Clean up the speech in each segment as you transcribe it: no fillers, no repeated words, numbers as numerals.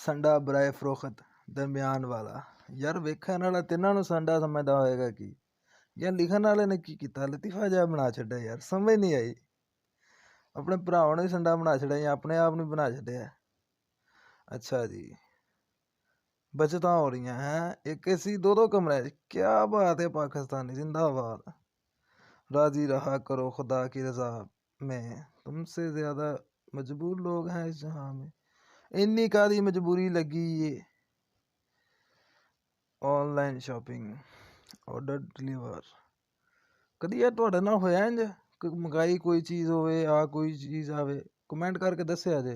ਸੰਡਾ ਬਰਾਏ ਫਰੋਖਤ ਦਰਮਿਆਨ ਵਾਲਾ। ਯਾਰ ਵੇਖਣ ਵਾਲਾ ਤਿੰਨਾਂ ਨੂੰ ਸੰਡਾ ਸਮਝਦਾ ਹੋਏਗਾ ਕੀ, ਜਾਂ ਲਿਖਣ ਵਾਲੇ ਨੇ ਕੀ ਕੀਤਾ, ਲਤੀਫਾ ਜਿਹਾ ਬਣਾ ਛੱਡਿਆ ਯਾਰ, ਸਮਝ ਨਹੀਂ ਆਈ। ਆਪਣੇ ਭਰਾਵਾਂ ਨੂੰ ਸੰਡਾ ਬਣਾ ਛੱਡਿਆ ਜਾਂ ਆਪਣੇ ਆਪ ਨੂੰ ਬਣਾ ਛੱਡਿਆ। ਅੱਛਾ ਜੀ, बचता हो रही हैं एक एसी दो दो कमरे। क्या बात है पाकिस्तानी, जिंदाबाद। राजी रहा करो खुदा की रजा में, तुमसे ज़्यादा मजबूर लोग हैं इस जहां में। इन्नी कादी मजबूरी लगी ये। Online shopping order deliver. कदी यार तुहाडे नाल होया इंज मंगाई कोई चीज़ होवे आ कोई चीज़ आवे, कमेंट करके दस्सिया जे।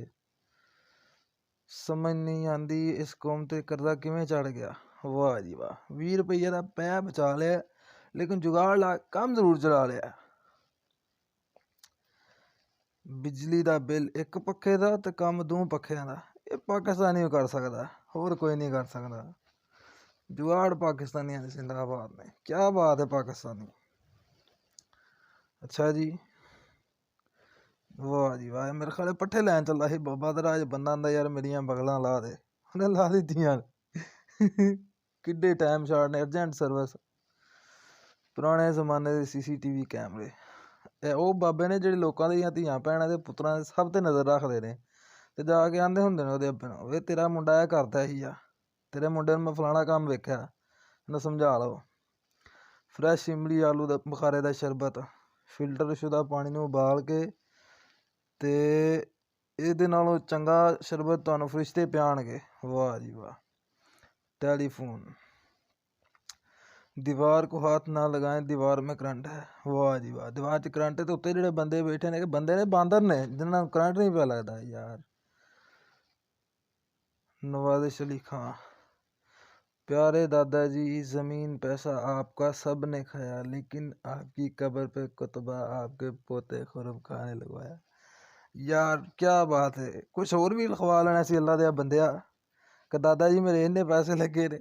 समझ नहीं आती इस कौम ते करजा किवें चढ़ गया। वाह जी वाह, 20 रुपये का पै बचा लिया, लेकिन जुगाड़ ला काम जरूर चला लिया। बिजली का बिल एक पक्खे का तो काम दो पक्खियां का। ये पाकिस्तानी कर सकता, होर कोई नहीं कर सकता। जुगाड़ पाकिस्तानियों ने जिंदाबाद ने। क्या बात है पाकिस्तानी। अच्छा जी, वाह जी वाह। मेरे ख्याल पट्ठे लैन चला ही बाबा तेरा अज बंदा आंदा यार मेरियां बगलां ला दे, उन्हें ला दित्तियां। किड्डे टाइम शार्ट ने, अर्जेंट सर्विस। पुराने जमाने के CCTV कैमरे। ਉਹ ਬਾਬੇ ਨੇ ਜਿਹੜੇ ਲੋਕਾਂ ਦੀਆਂ ਧੀਆਂ ਭੈਣਾਂ ਦੇ ਪੁੱਤਰਾਂ ਦੇ ਸਭ ਤੇ ਨਜ਼ਰ ਰੱਖਦੇ ਨੇ, ਤੇ ਜਾ ਕੇ ਆਂਦੇ ਹੁੰਦੇ ਨੇ ਉਹਦੇ ਅੱਬੇ ਨੂੰ, ਵੇ ਤੇਰਾ ਮੁੰਡਾ ਇਹ ਕਰਦਾ ਹੀ ਆ, ਤੇਰੇ ਮੁੰਡੇ ਨੂੰ ਮੈਂ ਫਲਾਣਾ ਕੰਮ ਵੇਖਿਆ, ਇਹਨੂੰ ਸਮਝਾ ਲਓ। ਫਰੈਸ਼ ਇਮਲੀ ਆਲੂ ਦਾ ਬੁਖਾਰੇ ਦਾ ਸ਼ਰਬਤ, ਫਿਲਟਰ ਸ਼ੁਦਾ ਪਾਣੀ ਨੂੰ ਉਬਾਲ ਕੇ ਤੇ ਇਹਦੇ ਨਾਲੋਂ ਚੰਗਾ ਸ਼ਰਬਤ ਤੁਹਾਨੂੰ ਫਰਿਸ਼ਤੇ ਪਿਆਣਗੇ। ਵਾਹ ਜੀ ਵਾਹ। टेलीफोन, दीवार को हाथ ना लगाएं दीवार में करंट है। वाह जी वाह। दीवार च करंट तो उत्ते ਜਿਹੜੇ ਬੰਦੇ ਬੈਠੇ ਨੇ, ਕਿ ਬੰਦੇ ਨੇ ਬਾਂਦਰ ਨੇ ਜਿਨ੍ਹਾਂ ਨੂੰ ਕਰੰਟ ਨਹੀਂ ਪਿਆ ਲੱਗਦਾ यार। नवाज़िश अली खां, प्यारे दादाजी ज़मीन पैसा आपका सब ने खाया, लेकिन आपकी कब्र पे कुतबा आपके पोते खुरब खाने लगवाया। यार क्या बात है, कुछ और भी लिखवा लेना सी अल्लाह दे बंदिया, कि दादा जी मेरे इन्ने पैसे लगे ने।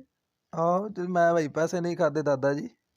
आओ मैं भाई पैसे नहीं खाते दादा जी,